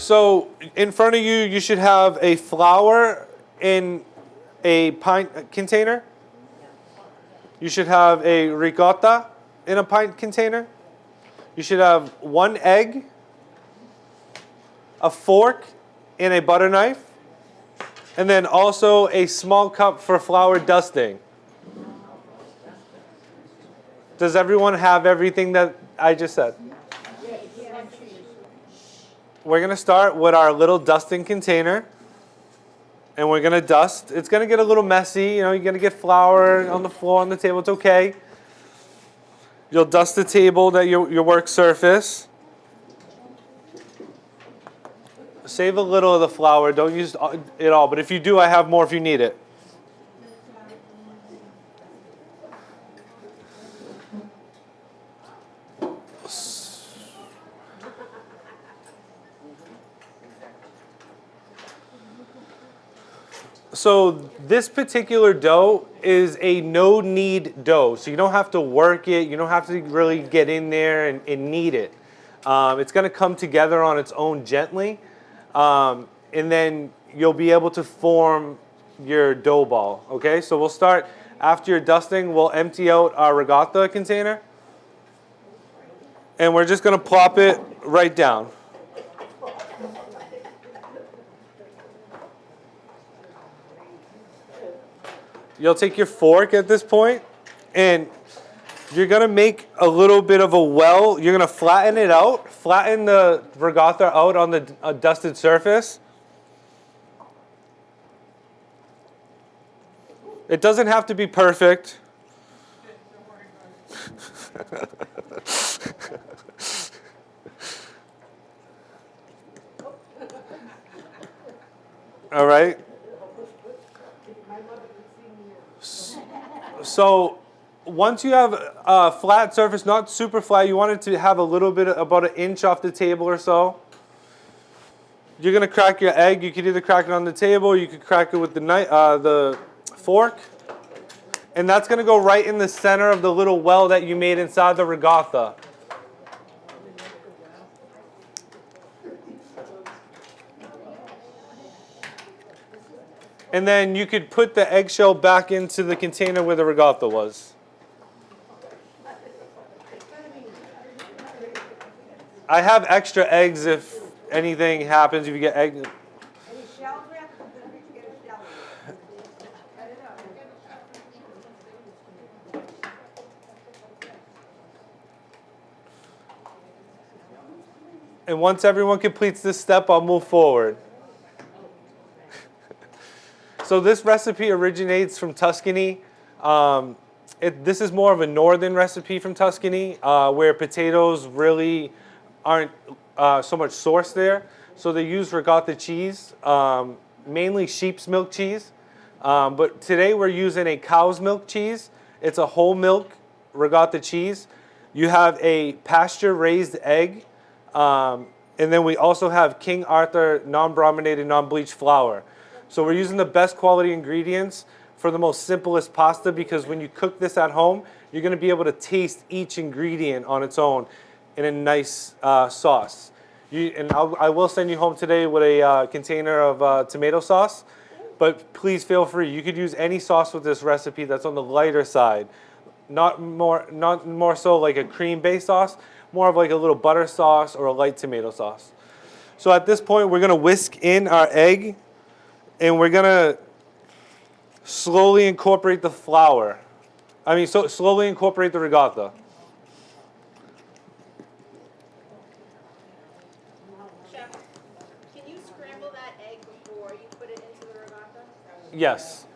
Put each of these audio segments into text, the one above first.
So in front of you, you should have a flour in a pint container. You should have a ricotta in a pint container. You should have 1 egg, a fork, and a butter knife, and then also a small cup for flour dusting. Does everyone have everything that I just said? We're going to start with our little dusting container, and we're going to dust. It's going to get a little messy. You know, you're going to get flour on the floor, on the table. It's okay. You'll dust the table, your work surface. Save a little of the flour. Don't use it all. But if you do, I have more if you need it. So this particular dough is a no-knead dough. So you don't have to work it. You don't have to really get in there and knead it. It's going to come together on its own gently. And then you'll be able to form your dough ball. Okay, so we'll start after your dusting. We'll empty out our ricotta container. And we're just going to plop it right down. You'll take your fork at this point, and you're going to make a little bit of a well. You're going to flatten it out, flatten the ricotta out on the dusted surface. It doesn't have to be perfect. All right. So once you have a flat surface, not super flat, you want it to have a little bit, about 1 inch off the table or so. You're going to crack your egg. You could either crack it on the table, or you could crack it with the fork. And that's going to go right in the center of the little well that you made inside the ricotta. And then you could put the eggshell back into the container where the ricotta was. I have extra eggs if anything happens, if you get egg. And once everyone completes this step, I'll move forward. So this recipe originates from Tuscany. This is more of a northern recipe from Tuscany, where potatoes really aren't so much sourced there. So they use ricotta cheese, mainly sheep's milk cheese. But today we're using a cow's milk cheese. It's a whole milk ricotta cheese. You have a pasture-raised egg. And then we also have King Arthur non-brominated, non-bleached flour. So we're using the best quality ingredients for the most simplest pasta, because when you cook this at home, you're going to be able to taste each ingredient on its own in a nice sauce. I will send you home today with a container of tomato sauce, but please feel free. You could use any sauce with this recipe that's on the lighter side. Not more so like a cream-based sauce, more of like a little butter sauce or a light tomato sauce. So at this point, we're going to whisk in our egg, and we're going to slowly incorporate the flour. Slowly incorporate the ricotta. Chef, can you scramble that egg before you put it into the ricotta? Yes.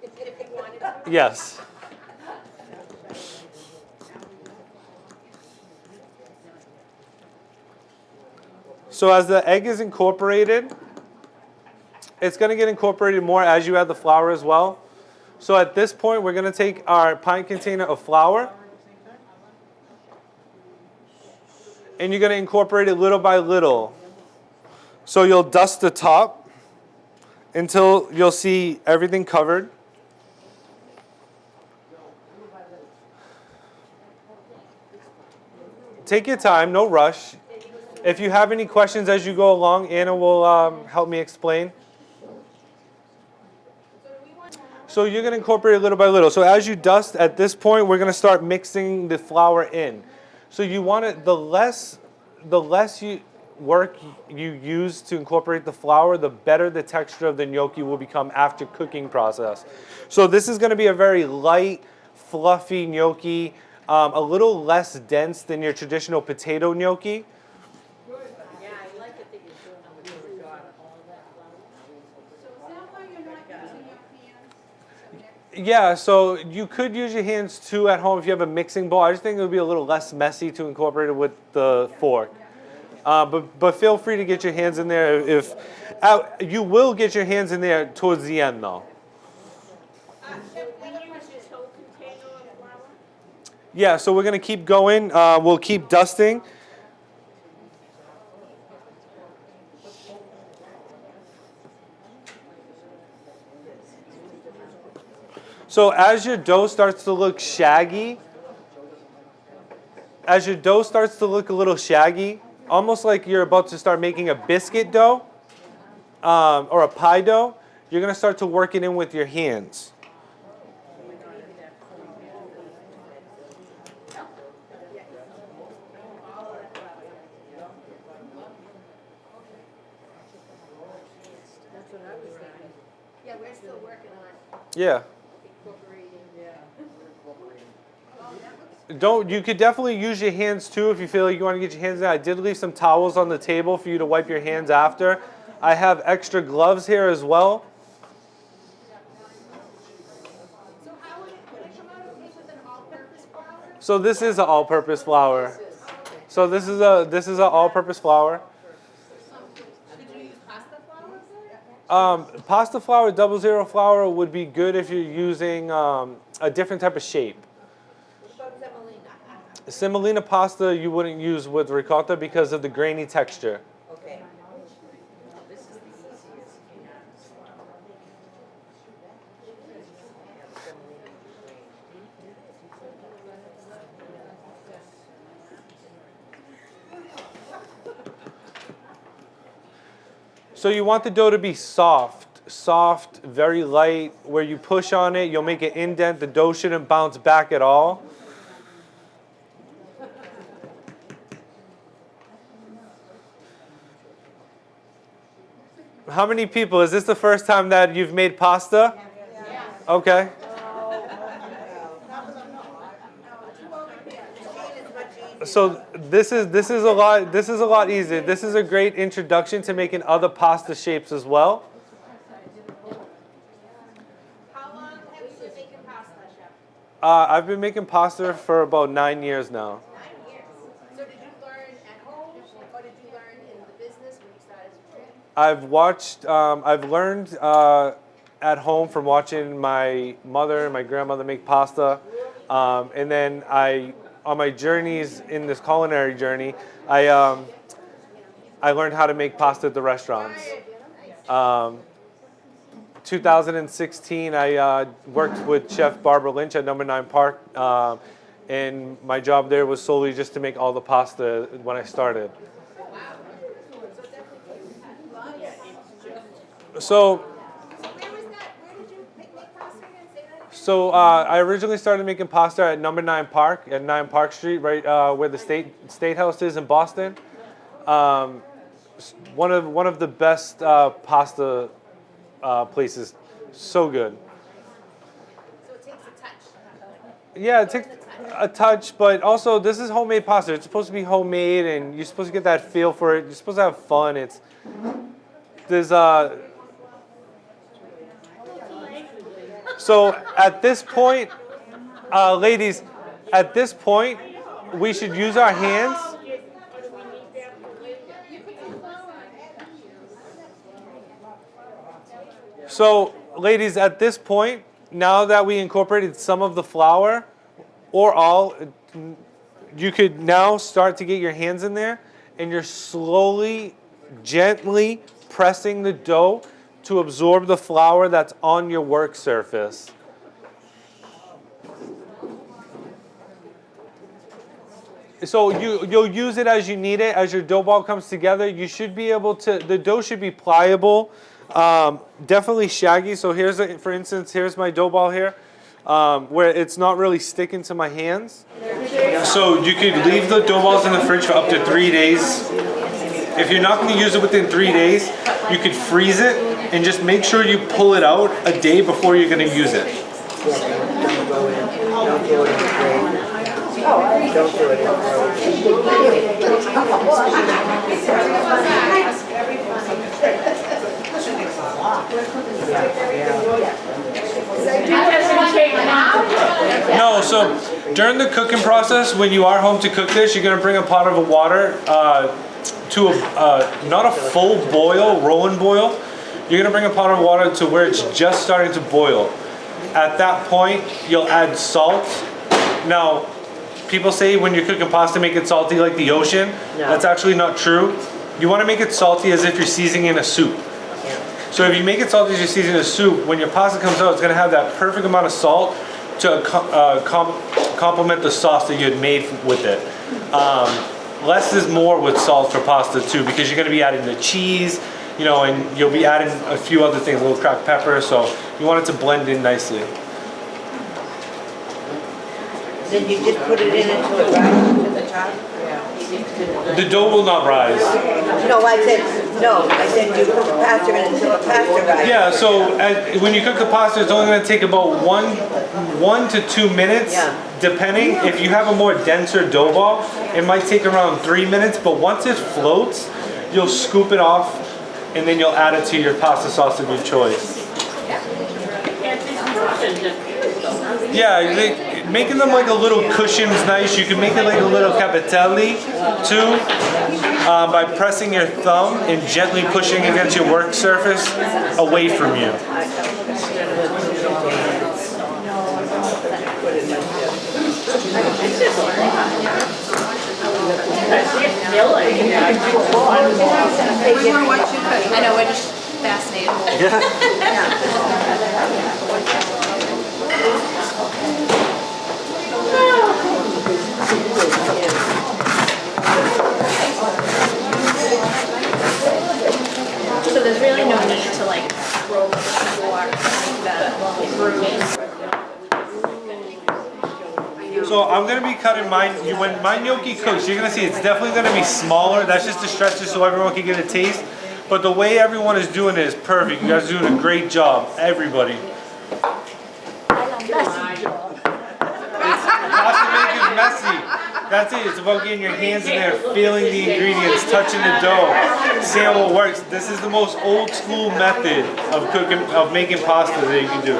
If you wanted to? Yes. So as the egg is incorporated, it's going to get incorporated more as you add the flour as well. So at this point, we're going to take our pint container of flour, and you're going to incorporate it little by little. So you'll dust the top until you'll see everything covered. Take your time, no rush. If you have any questions as you go along, Anna will help me explain. So you're going to incorporate it little by little. So as you dust, at this point, we're going to start mixing the flour in. So you want it, the less work you use to incorporate the flour, the better the texture of the gnocchi will become after cooking process. So this is going to be a very light, fluffy gnocchi, a little less dense than your traditional potato gnocchi. Yeah, I like it that you're doing it with the ricotta, all of that flour. So is that why you're not using your hands? Yeah, so you could use your hands too at home if you have a mixing bowl. I just think it would be a little less messy to incorporate it with the fork. But feel free to get your hands in there. If you will get your hands in there towards the end, though. Chef, we use this whole container of flour? Yeah, so we're going to keep going. We'll keep dusting. So as your dough starts to look shaggy, as your dough starts to look a little shaggy, almost like you're about to start making a biscuit dough or a pie dough, you're going to start to work it in with your hands. Yeah, we're still working on Yeah. incorporating. You could definitely use your hands too if you feel like you want to get your hands in. I did leave some towels on the table for you to wipe your hands after. I have extra gloves here as well. So how would it come out okay with an all-purpose flour? So this is an all-purpose flour. So this is an all-purpose flour. Could you use pasta flour for it? Pasta flour, 00 flour would be good if you're using a different type of shape. What about semolina? Semolina pasta you wouldn't use with ricotta because of the grainy texture. Okay. So you want the dough to be soft, very light. Where you push on it, you'll make an indent. The dough shouldn't bounce back at all. How many people? Is this the first time that you've made pasta? Yeah. Okay. So this is a lot easier. This is a great introduction to making other pasta shapes as well. How long have you been making pasta, Chef? I've been making pasta for about 9 years now. 9 years. So did you learn at home, or did you learn in the business when you started as a trainer? I've learned at home from watching my mother and my grandmother make pasta, and then on my journeys in this culinary journey, I learned how to make pasta at the restaurants. 2016, I worked with Chef Barbara Lynch at Number 9 Park, and my job there was solely just to make all the pasta when I started. So Where was that? Where did you make pasta again? Say that again. So I originally started making pasta at Number 9 Park, at 9 Park Street, right where the State House is in Boston. One of the best pasta places. So good. So it takes a touch. Yeah, it takes a touch, but also this is homemade pasta. It's supposed to be homemade, and you're supposed to get that feel for it. You're supposed to have fun. So at this point, ladies, at this point, we should use our hands. So, ladies, at this point, now that we incorporated some of the flour, or all, you could now start to get your hands in there, and you're slowly, gently pressing the dough to absorb the flour that's on your work surface. So you'll use it as you need it. As your dough ball comes together, you should be able to. The dough should be pliable, definitely shaggy. So for instance, here's my dough ball here, where it's not really sticking to my hands. So you could leave the dough balls in the fridge for up to 3 days. If you're not going to use it within 3 days, you could freeze it and just make sure you pull it out a day before you're going to use it. No, so during the cooking process, when you are home to cook this, you're going to bring a pot of water to not a full boil, rolling boil. You're going to bring a pot of water to where it's just starting to boil. At that point, you'll add salt. Now, people say when you're cooking pasta, make it salty like the ocean. No. That's actually not true. You want to make it salty as if you're seasoning a soup. Yeah. So if you make it salty as you're seasoning a soup, when your pasta comes out, it's going to have that perfect amount of salt to complement the sauce that you had made with it. Less is more with salt for pasta too, because you're going to be adding the cheese, you know, and you'll be adding a few other things, a little cracked pepper, so you want it to blend in nicely. Then you just put it in until it rises to the top? The dough will not rise. No, I said you put the pasta in until the pasta rises. Yeah, so when you cook the pasta, it's only going to take about one to 2 minutes, depending. If you have a more denser dough ball, it might take around 3 minutes, but once it floats, you'll scoop it off, and then you'll add it to your pasta sauce of your choice. Yeah, making them like a little cushion is nice. You can make it like a little capitelli too, by pressing your thumb and gently pushing against your work surface away from you. I know, we're just fascinated. So there's really no need to like throw the water So I'm going to be cutting mine. When my gnocchi cooks, you're going to see it's definitely going to be smaller. That's just to stretch it so everyone can get a taste. But the way everyone is doing it is perfect. You guys are doing a great job, everybody. Pasta making is messy. That's it. It's about getting your hands in there, feeling the ingredients, touching the dough, seeing what works. This is the most old school method of cooking, of making pasta that you can do.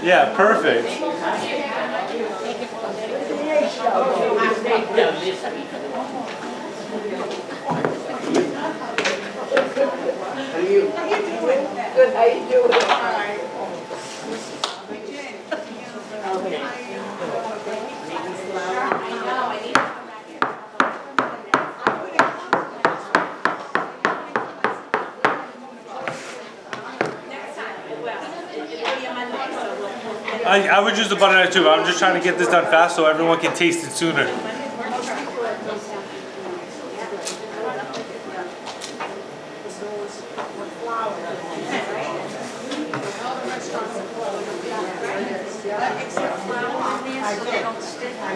Yeah, perfect. Good, how you doing? I would use the butter knife too, but I'm just trying to get this done fast so everyone can taste it sooner.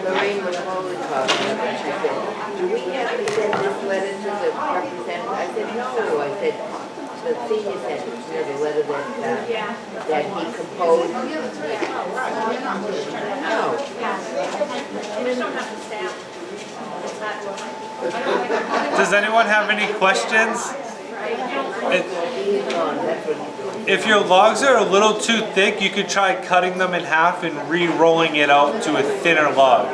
Lorraine was holy coffee. She said, do we have to send this letter to the representative? I said, no. I said, the senior center, the letter that he composed. No. Does anyone have any questions? If your logs are a little too thick, you could try cutting them in half and re-rolling it out to a thinner log.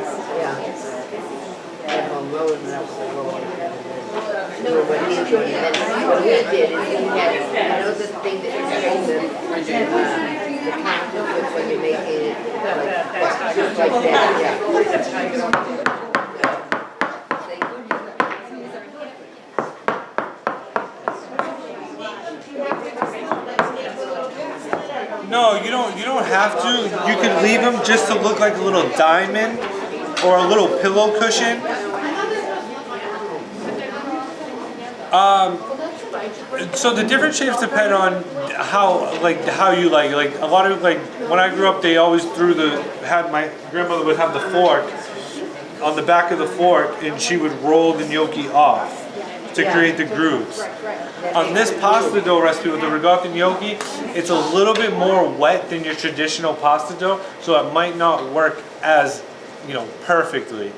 No, what he did is he had, the thing that you make the counter with when you're making it like that, have to. You can leave them just to look like a little diamond or a little pillow cushion. So the different shapes depend on how you like. Like a lot of when I grew up, they always my grandmother would have the fork on the back of the fork, and she would roll the gnocchi off to create the grooves. On this pasta dough recipe with the ricotta gnocchi, it's a little bit more wet than your traditional pasta dough, so it might not work as perfectly.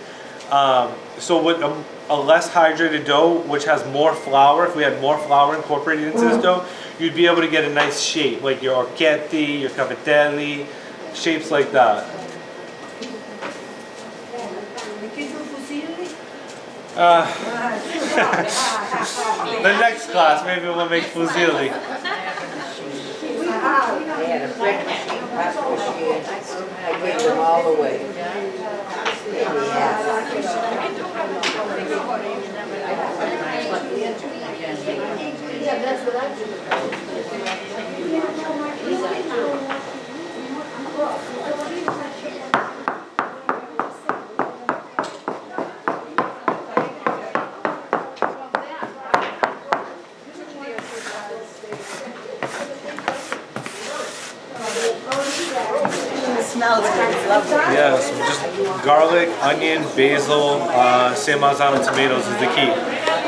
So with a less hydrated dough, which has more flour, if we had more flour incorporated into this dough, you'd be able to get a nice shape, like your orchetti, your cavatelli, shapes like that. The next class, maybe we'll make fusilli. They had a bread machine, pasta machine. I gave them all away. Yeah, that's what I do. Smells good. It's lovely. Yeah, so just garlic, onion, basil, San Marzano tomatoes is the key.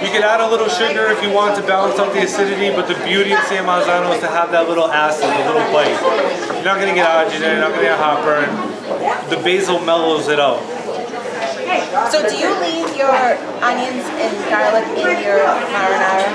You can add a little sugar if you want to balance out the acidity, but the beauty of San Marzano is to have that little acid, the little bite. You're not going to get agitated, you're not going to get heartburn. The basil mellows it out. So do you leave your onions and garlic in your marinara?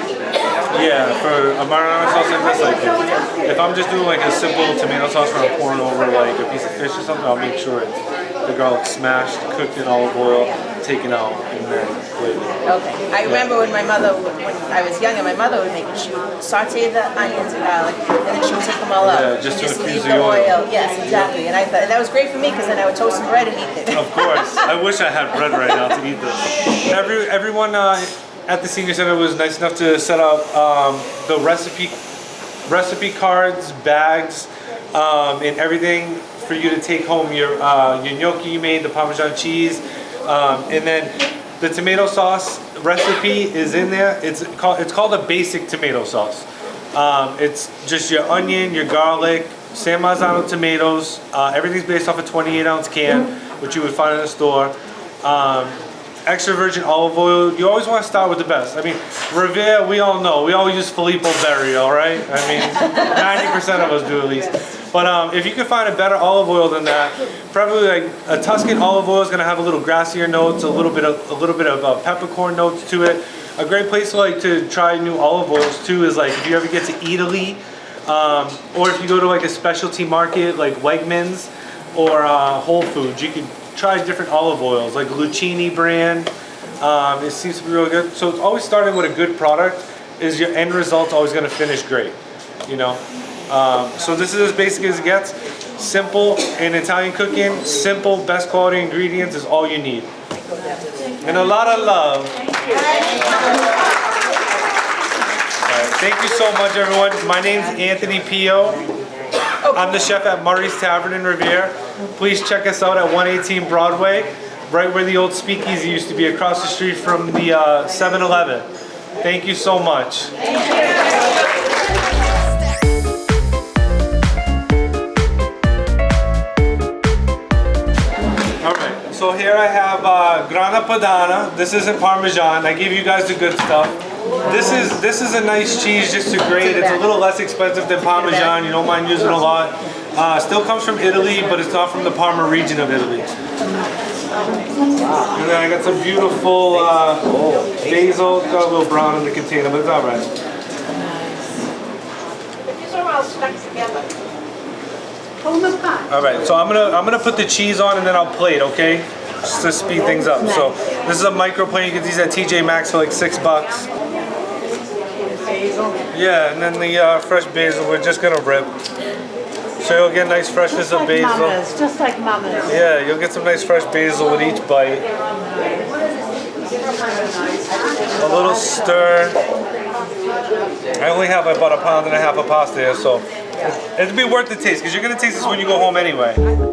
Yeah, for a marinara sauce like this, if I'm just doing like a simple tomato sauce where I'm pouring over like a piece of fish or something, I'll make sure it's the garlic smashed, cooked in olive oil, taken out, and then flavored. Okay. I remember when my mother, when I was younger, my mother would make it. She would saute the onions and garlic, and then she would take them all out. Yeah, just to leave infuse the the oil. Yes, exactly. And I thought that was great for me because then I would toast some bread and eat it. Of course. I wish I had bread right now to eat this. Everyone at the Senior Center was nice enough to set up the recipe cards, bags, and everything for you to take home. Your gnocchi you made, the Parmesan cheese, and then the tomato sauce recipe is in there. It's called a basic tomato sauce. It's just your onion, your garlic, San Marzano tomatoes. Everything's based off a 28-ounce can, which you would find in the store. Extra virgin olive oil. You always want to start with the best. I mean, Revere, we all know. We all use Filippo Berry, all right? I mean, 90% of us do at least. But if you can find a better olive oil than that, probably like a Tuscan olive oil is going to have a little grassier notes, a little bit of peppercorn notes to it. A great place to try new olive oils too is like if you ever get to Italy, or if you go to like a specialty market like Wegmans or Whole Foods, you can try different olive oils like Lucchini brand. It seems to be real good. So it's always starting with a good product. Is your end result always going to finish great? So this is as basic as it gets. Simple in Italian cooking. Simple, best quality ingredients is all you need, and a lot of love. Thank you so much, everyone. My name's Anthony Pio. I'm the chef at Murray's Tavern in Revere. Please check us out at 118 Broadway, right where the old speakeasy used to be, across the street from the 7-Eleven. Thank you so much. All right, so here I have grana padano. This isn't Parmesan. I gave you guys the good stuff. This is a nice cheese just to grate. It's a little less expensive than Parmesan. You don't mind using a lot. Still comes from Italy, but it's not from the Parma region of Italy. And then I got some beautiful basil. It's got a little brown in the container, but it's all right. These are all stuck together. All right, so I'm gonna put the cheese on and then I'll plate, okay? Just to speed things up. So this is a micro plate. You get these at TJ Maxx for like $6. Basil. Yeah, and then the fresh basil we're just gonna rip. So you'll get nice freshness of basil. Mama's, just like Mama's. Yeah, you'll get some nice fresh basil with each bite. A little stir. I only have about 1.5 pounds of pasta here, so Yeah. It'll be worth the taste because you're gonna taste this when you go home anyway.